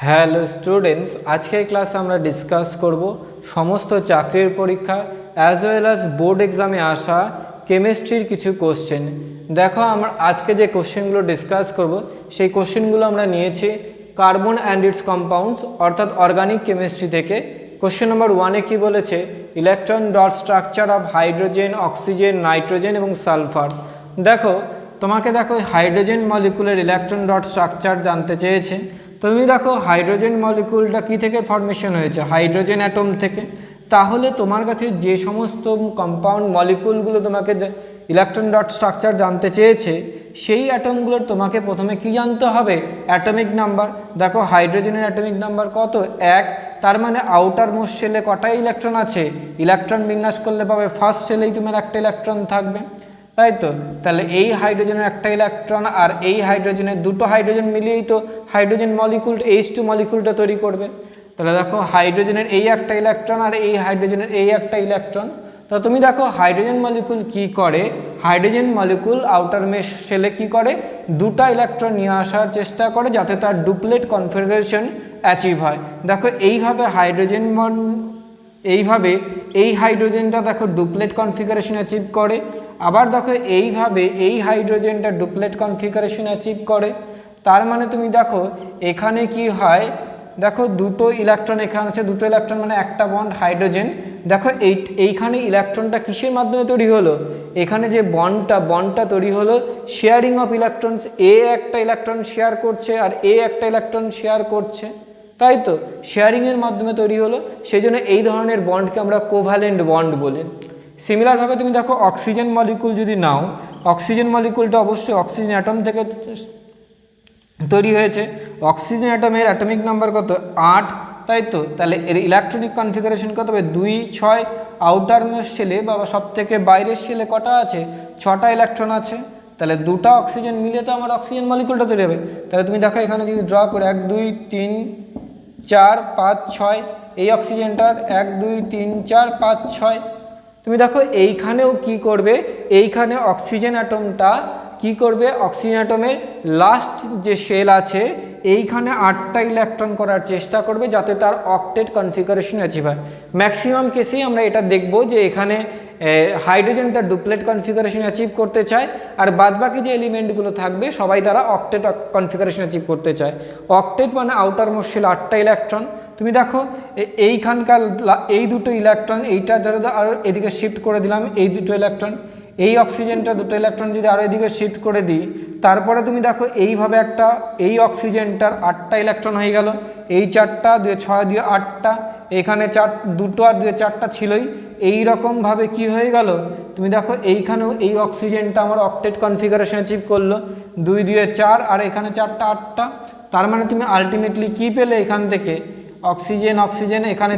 Hello students, আজকের ক্লাসে আমরা ডিসকাস করব সমস্ত চাকরির পরীক্ষা অ্যাজ ওয়েল অ্যাজ বোর্ড এক্সামে আসা কেমিস্ট্রির কিছু কোশ্চেন। দেখো, আমরা আজকে যে কোশ্চেনগুলো ডিসকাস করব সেই কোশ্চেনগুলো আমরা নিয়েছি কার্বন অ্যান্ড ইটস কম্পাউন্ডস অর্থাৎ অর্গানিক কেমিস্ট্রি থেকে। কোশ্চেন নম্বর 1-এ কী বলেছে? Electron dot structure of hydrogen, oxygen, nitrogen এবং সালফার। দেখো, তোমাকে হাইড্রোজেন মলিকুলের ইলেকট্রন ডট স্ট্রাকচার জানতে চেয়েছে। তুমি দেখো হাইড্রোজেন মলিকুলটা কী থেকে ফর্মেশন হয়েছে? হাইড্রোজেন অ্যাটম থেকে। তাহলে তোমার কাছে যে সমস্ত কম্পাউন্ড মলিকুলগুলো তোমাকে ইলেকট্রন ডট স্ট্রাকচার জানতে চেয়েছে, সেই অ্যাটমগুলোর তোমাকে প্রথমে কি জানতে হবে? Atomic number. দেখো হাইড্রোজেনের অ্যাটমিক নাম্বার কত? 1। তার মানে আউটার মোস্ট শেলে কটা ইলেকট্রন আছে? ইলেকট্রন বিন্যাস করলে পাবে ফার্স্ট শেলেই তোমার একটা ইলেকট্রন থাকবে, তাই তো? তাহলে এই হাইড্রোজেনের একটা ইলেকট্রন আর এই হাইড্রোজেনের দুটো হাইড্রোজেন মিলিয়েই তো হাইড্রোজেন মলিকুল H2 মলিকুলটা তৈরি করবে। তাহলে দেখো হাইড্রোজেনের এই একটা ইলেকট্রন আর এই হাইড্রোজেনের এই একটা ইলেকট্রন। তো তুমি দেখো হাইড্রোজেন মলিকুল কি করে? হাইড্রোজেন মলিকুল আউটার মেশ শেলে কি করে? দুটা ইলেকট্রন নিয়ে আসার চেষ্টা করে যাতে তার ডুপ্লেট কনফিগারেশন অ্যাচিভ হয়। দেখো এইভাবে এই হাইড্রোজেনটা দেখো ডুপ্লেট কনফিগারেশন অ্যাচিভ করে। আবার দেখো এইভাবে এই হাইড্রোজেনটা ডুপ্লেট কনফিগারেশন অ্যাচিভ করে। তার মানে তুমি দেখো এখানে কি হয়? দেখো দুটো ইলেকট্রন এখানে আছে, দুটো ইলেকট্রন মানে একটা বন্ড হাইড্রোজেন। দেখো এইখানে ইলেকট্রনটা কিসের মাধ্যমে তৈরি হলো? এখানে যে বন্ডটা তৈরি হলো শেয়ারিং অফ ইলেকট্রনস। একটা ইলেকট্রন শেয়ার করছে আর একটা ইলেকট্রন শেয়ার করছে, তাই তো? শেয়ারিংয়ের মাধ্যমে তৈরি হলো, সেই জন্য এই ধরনের বন্ডকে আমরা কোভ্যালেন্ট বন্ড বলি। সিমিলারভাবে তুমি দেখো অক্সিজেন মলিকুল যদি নাও, অক্সিজেন মলিকুলটা অবশ্যই অক্সিজেন অ্যাটম থেকে তৈরি হয়েছে। অক্সিজেন অ্যাটমের অ্যাটমিক নাম্বার কত? 8, তাই তো? তাহলে এর ইলেকট্রনিক কনফিগারেশন কত হবে? 2, 6। আউটার মোস্ট শেলে বা সব থেকে বাইরের শেলে কটা আছে? 6টা ইলেকট্রন আছে। তাহলে দুটা অক্সিজেন মিলে তো আমার অক্সিজেন মলিকুলটা তৈরি হবে। তাহলে তুমি দেখো এখানে যদি ড্র করে 1, 2, 3, 4, 5, 6, এই অক্সিজেনটার 1, 2, 3, 4, 5, 6। তুমি দেখো এইখানেও কি করবে? এইখানে অক্সিজেন অ্যাটমটা কি করবে? অক্সিজেন অ্যাটমের লাস্ট যে শেল আছে এইখানে 8টা ইলেকট্রন করার চেষ্টা করবে যাতে তার অক্টেট কনফিগারেশন অ্যাচিভ হয়। ম্যাক্সিমাম কেসেই আমরা এটা দেখব যে এখানে হাইড্রোজেনটা ডুপ্লেট কনফিগারেশন অ্যাচিভ করতে চায় আর বাদবাকি যে এলিমেন্টগুলো থাকবে সবাই তারা অক্টেট কনফিগারেশন অ্যাচিভ করতে চায়। অক্টেট মানে আউটার মোস্ট শেল 8টা ইলেকট্রন। তুমি দেখো এইখানকার এই দুটো ইলেকট্রন, এইটা ধরো আরও এদিকে শিফট করে দিলাম, এই দুটো ইলেকট্রন, এই অক্সিজেনটা দুটো ইলেকট্রন যদি আরও এদিকে শিফট করে দিই, তারপরে তুমি দেখো এইভাবে একটা এই অক্সিজেনটার 8টা ইলেকট্রন হয়ে গেল। এই 4টা 2, 6, 2, 8টা, এখানে দুটো আর 2, 4টা ছিলই। এই রকমভাবে কি হয়ে গেল? তুমি দেখো এইখানেও এই অক্সিজেনটা আমার অক্টেট কনফিগারেশন অ্যাচিভ করলো। 2, 2, 4 আর এখানে 4টা 8টা। তার মানে তুমি আলটিমেটলি কি পেলে? এখান থেকে অক্সিজেন এখানে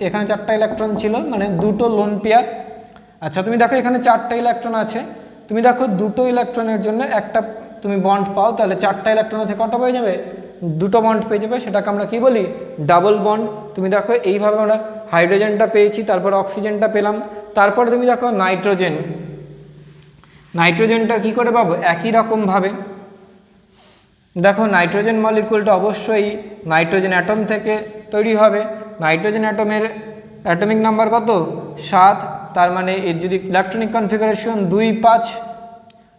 এখানে 4টা ইলেকট্রন ছিল, মানে দুটো লোন পেয়ার। আচ্ছা, তুমি দেখো এখানে 4টা ইলেকট্রন আছে। তুমি দেখো দুটো ইলেকট্রনের জন্য একটা তুমি বন্ড পাও, তাহলে 4টা ইলেকট্রন আছে, কটা পেয়ে যাবে? দুটো বন্ড পেয়ে যাবে। সেটাকে আমরা কি বলি? Double bond. তুমি দেখো এইভাবে আমরা হাইড্রোজেনটা পেয়েছি, তারপর অক্সিজেনটা পেলাম। তারপরে তুমি দেখো নাইট্রোজেনটা কি করে পাবো? একই রকমভাবে দেখো নাইট্রোজেন মলিকুলটা অবশ্যই নাইট্রোজেন অ্যাটম থেকে তৈরি হবে। নাইট্রোজেন অ্যাটমের অ্যাটমিক নাম্বার কত? 7। তার মানে এর যদি ইলেকট্রনিক কনফিগারেশন 2, 5।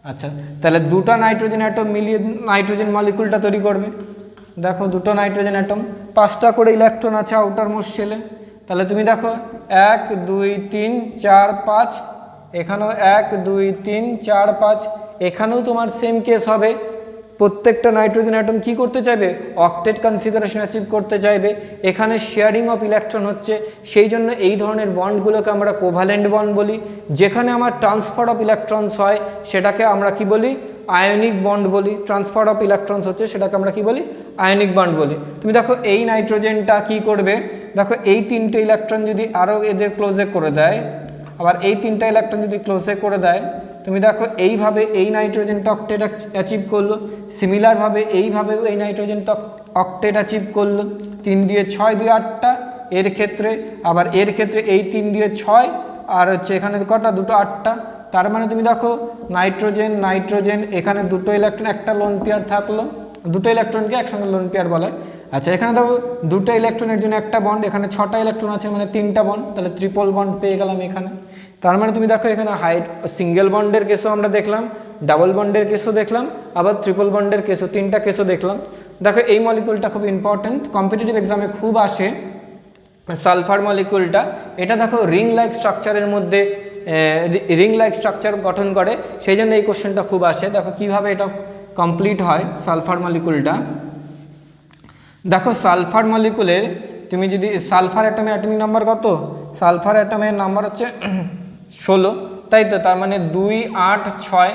আচ্ছা, তাহলে দুটো নাইট্রোজেন অ্যাটম মিলিয়ে নাইট্রোজেন মলিকুলটা তৈরি করবে। দেখো দুটো নাইট্রোজেন অ্যাটম, 5টা করে ইলেকট্রন আছে আউটার মোস্ট শেলে। তাহলে তুমি দেখো 1, 2, 3, 4, 5, এখানেও 1, 2, 3, 4, 5। এখানেও তোমার সেম কেস হবে। প্রত্যেকটা নাইট্রোজেন অ্যাটম কি করতে চাইবে? অক্টেট কনফিগারেশন অ্যাচিভ করতে চাইবে। এখানে শেয়ারিং অফ ইলেকট্রন হচ্ছে, সেই জন্য এই ধরনের বন্ডগুলোকে আমরা কোভ্যালেন্ট বন্ড বলি। যেখানে আমার ট্রান্সফার অফ ইলেকট্রনস হয় সেটাকে আমরা কি বলি? আয়নিক বন্ড বলি। ট্রান্সফার অফ ইলেকট্রনস হচ্ছে, সেটাকে আমরা কি বলি? আয়নিক বন্ড বলি। তুমি দেখো এই নাইট্রোজেনটা কি করবে? দেখো এই 3টে ইলেকট্রন যদি আরও এদের ক্লোজে করে দেয়, আবার এই 3টা ইলেকট্রন যদি ক্লোজে করে দেয়, তুমি দেখো এইভাবে এই নাইট্রোজেনটা অক্টেট অ্যাচিভ করলো। সিমিলারভাবে এইভাবেও এই নাইট্রোজেনটা অক্টেট অ্যাচিভ করলো। 3 দিয়ে 6, 2, 8টা এর ক্ষেত্রে। আবার এর ক্ষেত্রে এই 3 দিয়ে 6 আর হচ্ছে এখানে কটা? দুটো 8টা। তার মানে তুমি দেখো নাইট্রোজেন এখানে দুটো ইলেকট্রন, একটা লোন পেয়ার থাকলো। দুটো ইলেকট্রনকে একসঙ্গে লোন পেয়ার বলে। আচ্ছা এখানে দেখো দুটো ইলেকট্রনের জন্য একটা বন্ড, এখানে 6টা ইলেকট্রন আছে মানে 3টা বন্ড, তাহলে ট্রিপল বন্ড পেয়ে গেলাম এখানে। তার মানে তুমি দেখো এখানে সিঙ্গেল বন্ডের কেসও আমরা দেখলাম, ডাবল বন্ডের কেসও দেখলাম, আবার ট্রিপল বন্ডের কেসও, 3টা কেসও দেখলাম। দেখো এই মলিকুলটা খুব ইম্পর্টেন্ট, কম্পিটিটিভ এক্সামে খুব আসে সালফার মলিকুলটা। এটা দেখো রিং লাইক স্ট্রাকচারের মধ্যে রিং লাইক স্ট্রাকচার গঠন করে, সেই জন্য এই কোশ্চেনটা খুব আসে। দেখো কিভাবে এটা কমপ্লিট হয় সালফার মলিকুলটা। দেখো সালফার মলিকুলের তুমি যদি সালফার অ্যাটমের অ্যাটমিক নাম্বার কত, সালফার অ্যাটমের নাম্বার হচ্ছে 16, তাই তো, তার মানে 2, 8, 6,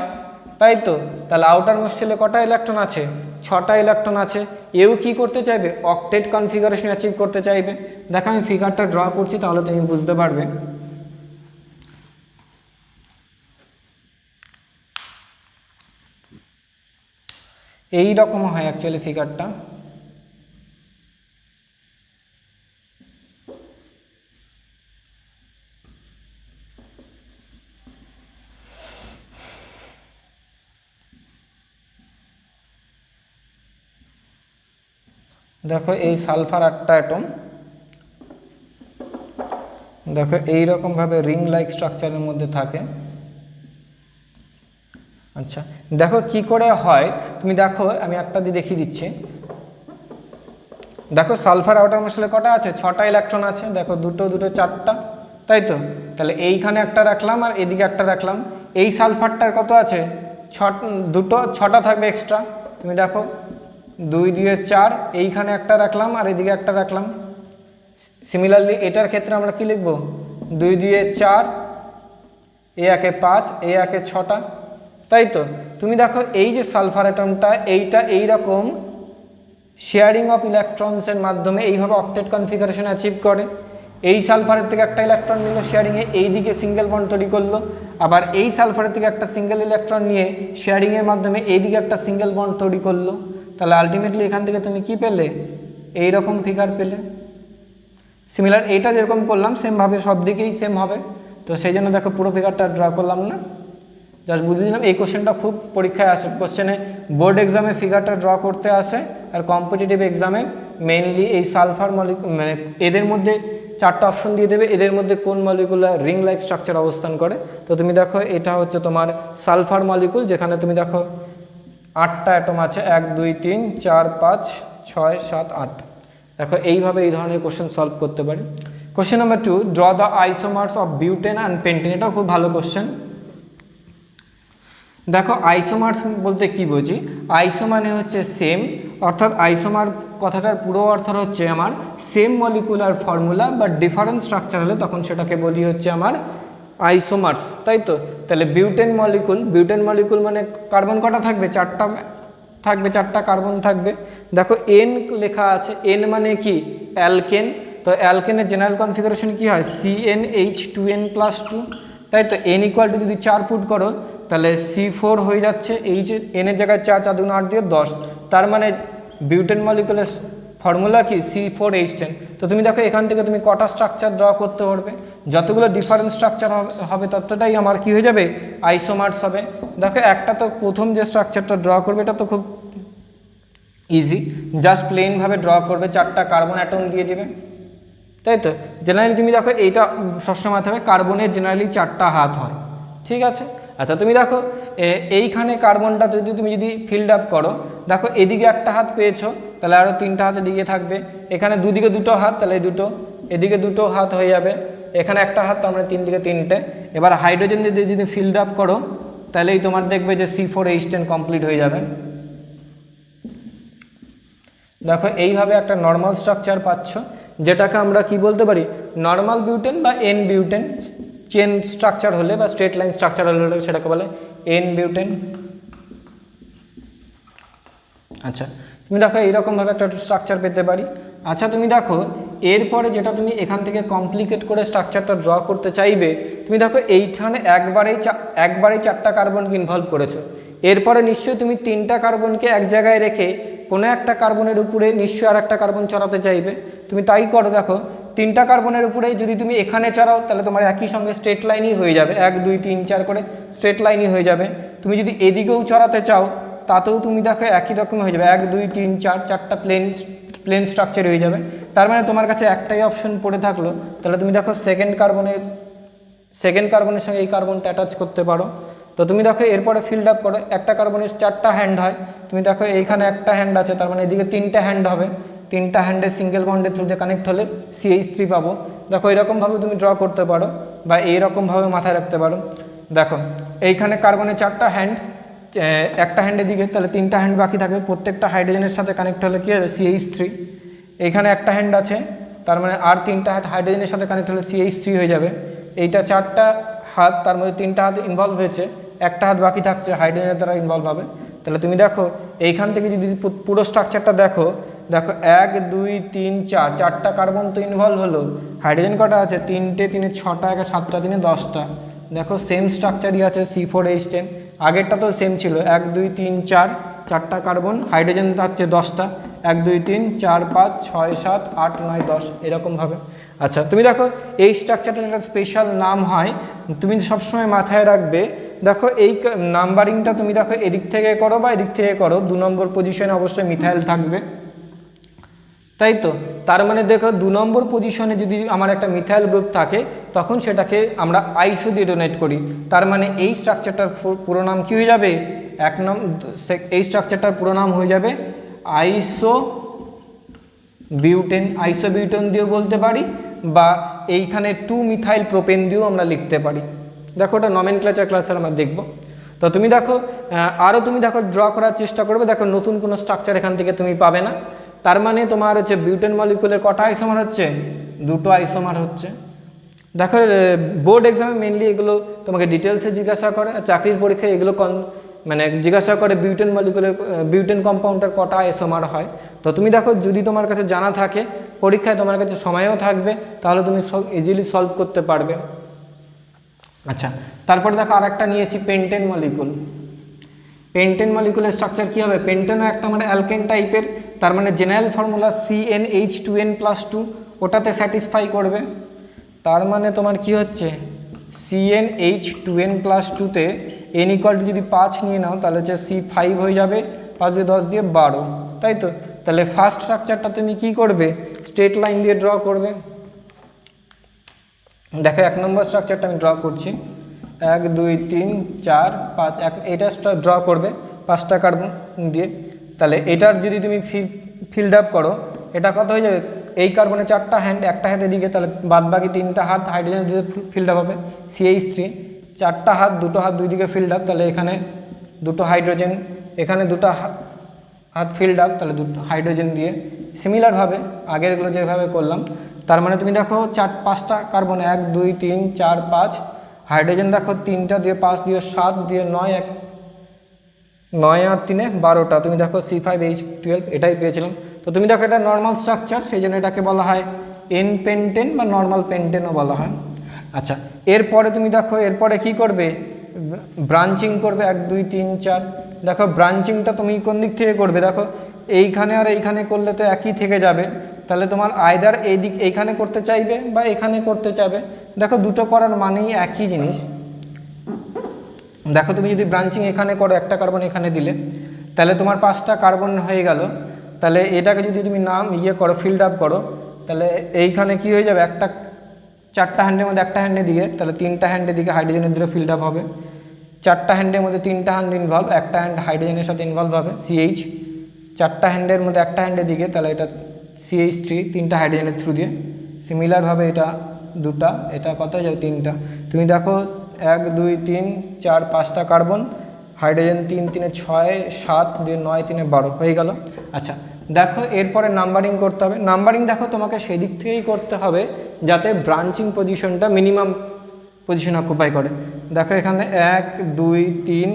তাই তো। তাহলে আউটার মোস্ট শেলে কটা ইলেকট্রন আছে, 6টা ইলেকট্রন আছে। এও কি করতে চাইবে, অক্টেট কনফিগারেশন অ্যাচিভ করতে চাইবে। দেখো আমি ফিগারটা ড্র করছি তাহলে তুমি বুঝতে পারবে। এই রকম হয় অ্যাকচুয়ালি ফিগারটা। দেখো এই সালফার 8টা অ্যাটম, দেখো এইরকমভাবে রিং লাইক স্ট্রাকচারের মধ্যে থাকে। আচ্ছা দেখো কি করে হয়, তুমি দেখো আমি একটা দিয়ে দেখিয়ে দিচ্ছি। দেখো সালফার আউটার মোস্ট কটা আছে, 6টা ইলেকট্রন আছে। দেখো দুটো দুটো 4টা, তাই তো। তাহলে এইখানে একটা রাখলাম আর এদিকে একটা রাখলাম। এই সালফারটার কত আছে, 6টা থাকবে এক্সট্রা। তুমি দেখো 2 দিয়ে 4, এইখানে একটা রাখলাম আর এদিকে একটা রাখলাম। সিমিলারলি এটার ক্ষেত্রে আমরা কি লিখব, 2 দিয়ে 4, এ একে 5, এ একে 6টা, তাই তো। তুমি দেখো এই যে সালফার অ্যাটমটা, এইটা এইরকম শেয়ারিং অফ ইলেকট্রনসের মাধ্যমে এইভাবে অক্টেট কনফিগারেশন অ্যাচিভ করে। এই সালফারের থেকে একটা ইলেকট্রন নিল শেয়ারিংয়ে, এই দিকে সিঙ্গেল বন্ড তৈরি করলো। আবার এই সালফারের থেকে একটা সিঙ্গেল ইলেকট্রন নিয়ে শেয়ারিংয়ের মাধ্যমে এই দিকে একটা সিঙ্গেল বন্ড তৈরি করলো। তাহলে আলটিমেটলি এখান থেকে তুমি কি পেলে, এইরকম ফিগার পেলে। সিমিলার এইটা যেরকম করলাম সেমভাবে সব দিকেই সেম হবে। তো সেই জন্য দেখো পুরো ফিগারটা ড্র করলাম না, জাস্ট বুঝে দিলাম। এই কোশ্চেনটা খুব পরীক্ষায় আসে, কোশ্চেনে বোর্ড এক্সামে ফিগারটা ড্র করতে আসে, আর কম্পিটিটিভ এক্সামে মেইনলি এই সালফার মলিকুল, মানে এদের মধ্যে 4টা অপশন দিয়ে দেবে, এদের মধ্যে কোন মলিকুলার রিং লাইক স্ট্রাকচার অবস্থান করে। তো তুমি দেখো এটা হচ্ছে তোমার সালফার মলিকুল, যেখানে তুমি দেখো 8টা অ্যাটম আছে, 1, 2, 3, 4, 5, 6, 7, 8। দেখো এইভাবে এই ধরনের কোশ্চেন সলভ করতে পারি। Question number 2, draw the isomers of butene and pentene. এটাও খুব ভালো কোশ্চেন। দেখো আইসোমার্স বলতে কি বুঝি, আইসো মানে হচ্ছে সেম, অর্থাৎ আইসোমার কথাটার পুরো অর্থ হচ্ছে আমার সেম মলিকুলার ফর্মুলা বা ডিফারেন্ট স্ট্রাকচার হলে তখন সেটাকে বলি হচ্ছে আমার আইসোমার্স, তাই তো। তাহলে বিউটেন মলিকুল মানে কার্বন কটা থাকবে, 4টা থাকবে, 4টা কার্বন থাকবে। দেখো এন লেখা আছে, এন মানে কি, অ্যালকেন। তো অ্যালকেনের জেনারেল কনফিগারেশন কি হয়, CnH2n+2, তাই তো। n = যদি 4 পুট করো তাহলে C4 হয়ে যাচ্ছে, এইচ এনের জায়গায় 4, 4 2 8 দিয়ে 10। তার মানে বিউটেন মলিকুলের ফর্মুলা কি, C4H10। তো তুমি দেখো এখান থেকে তুমি কটা স্ট্রাকচার ড্র করতে পারবে, যতগুলো ডিফারেন্ট স্ট্রাকচার হবে ততটাই আমার কি হয়ে যাবে, আইসোমার্স হবে। দেখো একটা তো প্রথম যে স্ট্রাকচারটা ড্র করবে এটা তো খুব ইজি, জাস্ট প্লেনভাবে ড্র করবে, 4টা কার্বন অ্যাটম দিয়ে দেবে, তাই তো। জেনারেলি তুমি দেখো এইটা সবসময় মাথায় হবে, কার্বনের জেনারেলি 4টা হাত হয়, ঠিক আছে। আচ্ছা তুমি দেখো এইখানে কার্বনটা তুমি যদি ফিল্ড আপ করো, দেখো এদিকে একটা হাত পেয়েছো, তাহলে আরও 3টা হাত এদিকে থাকবে। এখানে দুদিকে 2টো হাত, তাহলে এই 2টো, এদিকে 2টো হাত হয়ে যাবে। এখানে একটা হাত, তার মানে 3 দিকে 3টে। এবার হাইড্রোজেন দিয়ে যদি ফিল্ড আপ করো তাহলেই তোমার দেখবে যে C4H10 কমপ্লিট হয়ে যাবে। দেখো এইভাবে একটা নর্মাল স্ট্রাকচার পাচ্ছ, যেটাকে আমরা কি বলতে পারি, নর্মাল বিউটেন বা এন বিউটেন। চেন স্ট্রাকচার হলে বা স্ট্রেট লাইন স্ট্রাকচার হলে সেটাকে বলে এন বিউটেন। আচ্ছা তুমি দেখো এইরকমভাবে একটা স্ট্রাকচার পেতে পারি। আচ্ছা তুমি দেখো এরপরে যেটা তুমি এখান থেকে কমপ্লিকেট করে স্ট্রাকচারটা ড্র করতে চাইবে, তুমি দেখো এইখানে একবারেই 4টা কার্বনকে ইনভলভ করেছো। এরপরে নিশ্চয়ই তুমি 3টা কার্বনকে এক জায়গায় রেখে কোনো একটা কার্বনের উপরে নিশ্চয়ই আর একটা কার্বন চড়াতে চাইবে। তুমি তাই করো, দেখো 3টা কার্বনের উপরে যদি তুমি এখানে চড়াও তাহলে তোমার একই সঙ্গে স্ট্রেট লাইনই হয়ে যাবে, 1 2 3 4 করে স্ট্রেট লাইনই হয়ে যাবে। তুমি যদি এদিকেও চড়াতে চাও তাতেও তুমি দেখো একই রকম হয়ে যাবে, 1 2 3 4, 4টা প্লেন প্লেন স্ট্রাকচার হয়ে যাবে। তার মানে তোমার কাছে একটাই অপশন পড়ে থাকলো, তাহলে তুমি দেখো সেকেন্ড কার্বনের সঙ্গে এই কার্বনটা অ্যাটাচ করতে পারো। তো তুমি দেখো এরপরে ফিল্ড আপ করো, একটা কার্বনের 4টা হ্যান্ড হয়, তুমি দেখো এইখানে একটা হ্যান্ড আছে, তার মানে এদিকে 3টে হ্যান্ড হবে, 3টা হ্যান্ডে সিঙ্গেল বন্ডের থ্রুতে কানেক্ট হলে CH3 পাবো। দেখো এরকমভাবে তুমি ড্র করতে পারো বা এইরকমভাবে মাথায় রাখতে পারো। দেখো এইখানে কার্বনের 4টা হ্যান্ড, একটা হ্যান্ডের দিকে, তাহলে 3টা হ্যান্ড বাকি থাকবে, প্রত্যেকটা হাইড্রোজেনের সাথে কানেক্ট হলে কী হবে CH3। এইখানে একটা হ্যান্ড আছে, তার মানে আর 3টা হাইড্রোজেনের সাথে কানেক্ট হলে CH3 হয়ে যাবে। এইটা 4টা হাত, তার মধ্যে 3টা হাত ইনভলভ হয়েছে, একটা হাত বাকি থাকছে হাইড্রোজেনের দ্বারা ইনভলভ হবে। তাহলে তুমি দেখো এইখান থেকে যদি পুরো স্ট্রাকচারটা দেখো, 1 2 3 4, 4টা কার্বন তো ইনভলভ হলো, হাইড্রোজেন কটা আছে 3টে, 3 6টা, 1 7টা, 3 10টা। দেখো সেম স্ট্রাকচারই আছে C4H10, আগেরটা তো সেম ছিল 1 2 3 4, 4টা কার্বন, হাইড্রোজেন থাকছে 10টা, 1 2 3 4 5 6 7 8 9 10 এরকমভাবে। আচ্ছা তুমি দেখো এই স্ট্রাকচারটার একটা স্পেশাল নাম হয়, তুমি সবসময় মাথায় রাখবে। দেখো এই নাম্বারিংটা তুমি দেখো এদিক থেকে করো বা এদিক থেকে করো, 2 নম্বর পজিশনে অবশ্যই মিথাইল থাকবে, তাই তো। তার মানে দেখো 2 নম্বর পজিশনে যদি আমার একটা মিথাইল গ্রুপ থাকে, তখন সেটাকে আমরা আইসো দিয়ে ডোনেট করি। তার মানে এই স্ট্রাকচারটার পুরো নাম কী হয়ে যাবে, এই স্ট্রাকচারটার পুরো নাম হয়ে যাবে আইসোবিউটেন দিয়েও বলতে পারি, বা এইখানে 2 মিথাইল প্রোপেন দিয়েও আমরা লিখতে পারি। দেখো ওটা নমেনক্লেচার ক্লাসে আমরা দেখব। তো তুমি দেখো আরও তুমি দেখো ড্র করার চেষ্টা করবে, দেখো নতুন কোনো স্ট্রাকচার এখান থেকে তুমি পাবে না। তার মানে তোমার হচ্ছে বিউটেন মলিকুলের কটা আইসোমার হচ্ছে, 2টো আইসোমার হচ্ছে। দেখো বোর্ড এক্সামে মেনলি এগুলো তোমাকে ডিটেলসে জিজ্ঞাসা করে, আর চাকরির পরীক্ষায় এগুলো মানে জিজ্ঞাসা করে বিউটেন মলিকুলের বিউটেন কম্পাউন্ডের কটা আইসোমার হয়। তো তুমি দেখো যদি তোমার কাছে জানা থাকে, পরীক্ষায় তোমার কাছে সময়ও থাকবে, তাহলে তুমি ইজিলি সলভ করতে পারবে। আচ্ছা তারপরে দেখো আরেকটা নিয়েছি পেন্টেন মলিকুল। পেন্টেন মলিকুলের স্ট্রাকচার কী হবে, পেন্টেনও একটা মানে অ্যালকেন টাইপের, তার মানে জেনারেল ফর্মুলা CnH2n+2 ওটাতে স্যাটিসফাই করবে। তার মানে তোমার কি হচ্ছে CnH2n+2তে n = যদি 5 নিয়ে নাও, তাহলে হচ্ছে C5 হয়ে যাবে, 5 দিয়ে 10 দিয়ে 12, তাই তো। তাহলে ফার্স্ট স্ট্রাকচারটা তুমি কি করবে, স্ট্রেট লাইন দিয়ে ড্র করবে। দেখো 1 নম্বর স্ট্রাকচারটা আমি ড্র করছি, 1 2 3 4 5, এটা ড্র করবে 5টা কার্বন দিয়ে। তাহলে এটার যদি তুমি ফিল্ড আপ করো, এটা কত হয়ে যাবে, এই কার্বনে 4টা হ্যান্ড, একটা হাতে দিকে, তাহলে বাদ বাকি 3টা হাত হাইড্রোজেন দিয়ে ফিল্ড আপ হবে CH3, 4টা হাত, 2টো হাত দুই দিকে ফিল্ড আপ, তাহলে এখানে 2টো হাইড্রোজেন, এখানে 2টা হাত ফিল্ড আপ, তাহলে 2টো হাইড্রোজেন দিয়ে সিমিলারভাবে আগেরগুলো যেভাবে করলাম। তার মানে তুমি দেখো 5টা কার্বন, 1 2 3 4 5, হাইড্রোজেন দেখো 3টা দিয়ে 5 দিয়ে 7 দিয়ে 9, 9 আর 3 12টা, তুমি দেখো C5H12 এটাই পেয়েছিলাম। তো তুমি দেখো এটা নর্মাল স্ট্রাকচার, সেই জন্য এটাকে বলা হয় এন পেন্টেন বা নর্মাল পেন্টেনও বলা হয়। আচ্ছা এরপরে তুমি দেখো এরপরে কি করবে, ব্রাঞ্চিং করবে 1 2 3 4। দেখো ব্রাঞ্চিংটা তুমি কোন দিক থেকে করবে, দেখো এইখানে আর এইখানে করলে তো একই থেকে যাবে, তাহলে তোমার আইদার এইখানে করতে চাইবে বা এখানে করতে চাইবে। দেখো দুটো করার মানেই একই জিনিস। দেখো তুমি যদি ব্রাঞ্চিং এখানে করো, একটা কার্বন এখানে দিলে, তাহলে তোমার 5টা কার্বন হয়ে গেল। তাহলে এটাকে যদি তুমি নাম করো, ফিল্ড আপ করো, তাহলে এইখানে কি হয়ে যাবে, 4টা হ্যান্ডের মধ্যে একটা হ্যান্ডে দিকে, তাহলে 3টা হ্যান্ডের দিকে হাইড্রোজেনের দিকে ফিল্ড আপ হবে। 4টা হ্যান্ডের মধ্যে 3টা হ্যান্ড ইনভলভ, একটা হ্যান্ড হাইড্রোজেনের সাথে ইনভলভ হবে CH। 4টা হ্যান্ডের মধ্যে একটা হ্যান্ডের দিকে, তাহলে এটা CH3, 3টা হাইড্রোজেনের থ্রু দিয়ে। সিমিলারভাবে এটা 2টা, এটা কত হয়ে যাবে 3টা। তুমি দেখো 1 2 3 4 5টা কার্বন, হাইড্রোজেন 3 3 6 7 দিয়ে 9 3 12 হয়ে গেল। আচ্ছা দেখো এরপরে নাম্বারিং করতে হবে। নাম্বারিং দেখো তোমাকে সেই দিক থেকেই করতে হবে যাতে ব্রাঞ্চিং পজিশনটা মিনিমাম পজিশন অকুপাই করে। দেখো এখানে 1 2 3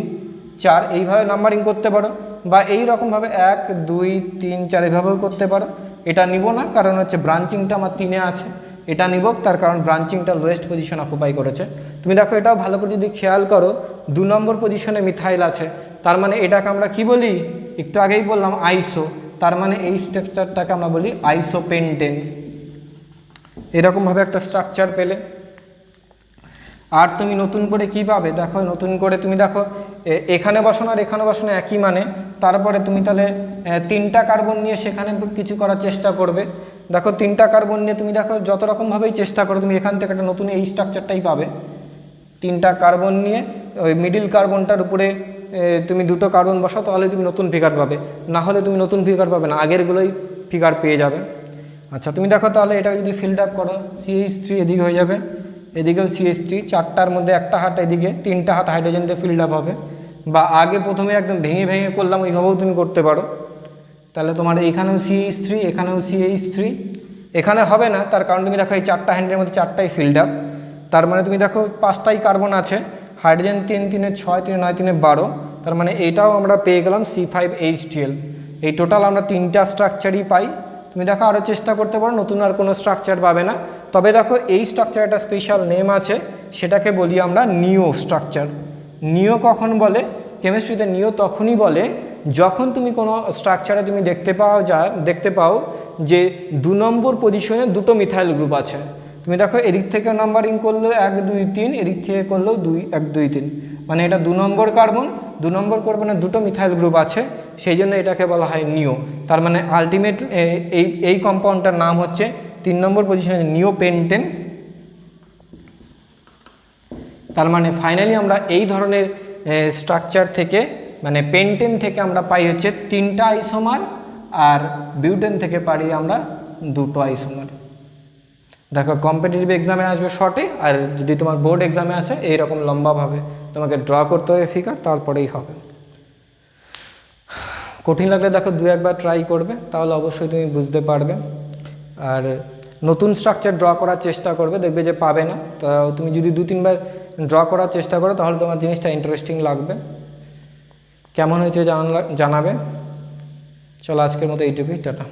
4 এইভাবে নাম্বারিং করতে পারো, বা এই রকমভাবে 1 2 3 4 এইভাবেও করতে পারো। এটা নিব না, কারণ হচ্ছে ব্রাঞ্চিংটা আমার 3-এ আছে, এটা নিব তার কারণ ব্রাঞ্চিংটা লোয়েস্ট পজিশন অকুপাই করেছে। তুমি দেখো এটাও ভালো করে যদি খেয়াল করো, 2 নম্বর পজিশনে মিথাইল আছে, তার মানে এটাকে আমরা কি বলি, একটু আগেই বললাম আইসো, তার মানে এই স্ট্রাকচারটাকে আমরা বলি আইসোপেন্টেন। এরকমভাবে একটা স্ট্রাকচার পেলে। আর তুমি নতুন করে কি পাবে, দেখো নতুন করে তুমি দেখো এখানে বসানো আর এখানে বসানো একই মানে, তারপরে তুমি তাহলে 3টা কার্বন নিয়ে সেখানে কিছু করার চেষ্টা করবে। দেখো 3টা কার্বন নিয়ে তুমি দেখো যত রকমভাবেই চেষ্টা করো তুমি এখান থেকে একটা নতুন এই স্ট্রাকচারটাই পাবে। 3টা কার্বন নিয়ে ওই মিডিল কার্বনটার উপরে তুমি 2টো কার্বন বসাও, তাহলে তুমি নতুন ফিগার পাবে, না হলে তুমি নতুন ফিগার পাবে না, আগেরগুলোই ফিগার পেয়ে যাবে। আচ্ছা তুমি দেখো তাহলে এটা যদি ফিল্ড আপ করো, CH3 এদিকে হয়ে যাবে, এদিকেও CH3, 4টার মধ্যে একটা হাত এদিকে, 3টা হাত হাইড্রোজেন দিয়ে ফিল্ড আপ হবে। বা আগে প্রথমে একদম ভেঙে ভেঙে করলাম ওইভাবেও তুমি করতে পারো। তাহলে তোমার এইখানেও CH3, এখানেও CH3, এখানে হবে না, তার কারণ তুমি দেখো এই 4টা হ্যান্ডের মধ্যে 4টাই ফিল্ড আপ, তার মানে তুমি দেখো 5টাই কার্বন আছে, হাইড্রোজেন 3 3 6 3 9 3 12, তার মানে এইটাও আমরা পেয়ে গেলাম C5H12। এই টোটাল আমরা 3টা স্ট্রাকচারই পাই। তুমি দেখো আরও চেষ্টা করতে পারো, নতুন আর কোনো স্ট্রাকচার পাবে না। তবে দেখো এই স্ট্রাকচার একটা স্পেশাল নেম আছে, সেটাকে বলি আমরা নিও স্ট্রাকচার। নিও কখন বলে কেমিস্ট্রিতে? নিও তখনই বলে যখন তুমি কোনো স্ট্রাকচারে তুমি দেখতে পাও যে 2 নম্বর পজিশনে 2টো মিথাইল গ্রুপ আছে। তুমি দেখো এদিক থেকে নাম্বারিং করলো 1 2 3, এদিক থেকে করলো 2 1 2 3, মানে এটা 2 নম্বর কার্বন, 2 নম্বর কার্বনে 2টো মিথাইল গ্রুপ আছে, সেই জন্য এটাকে বলা হয় নিও। তার মানে আলটিমেট এই কম্পাউন্ডটার নাম হচ্ছে 3 নম্বর পজিশনে নিও পেন্টেন। তার মানে ফাইনালি আমরা এই ধরনের স্ট্রাকচার থেকে মানে পেন্টেন থেকে আমরা পাই হচ্ছে 3টা আইসোমার, আর বিউটেন থেকে পারি আমরা 2টো আইসোমার। দেখো কম্পিটিটিভ এক্সামে আসবে শর্টে, আর যদি তোমার বোর্ড এক্সামে আসে এইরকম লম্বাভাবে তোমাকে ড্র করতে হবে ফিগার, তারপরেই হবে। কঠিন লাগলে দেখো 2-1বার ট্রাই করবে, তাহলে অবশ্যই তুমি বুঝতে পারবে। আর নতুন স্ট্রাকচার ড্র করার চেষ্টা করবে, দেখবে যে পাবে না। তো তুমি যদি 2-3বার ড্র করার চেষ্টা করো তাহলে তোমার জিনিসটা ইন্টারেস্টিং লাগবে। কেমন হয়েছে জানাবে। চলো আজকের মতো এইটুকুই, টাটা।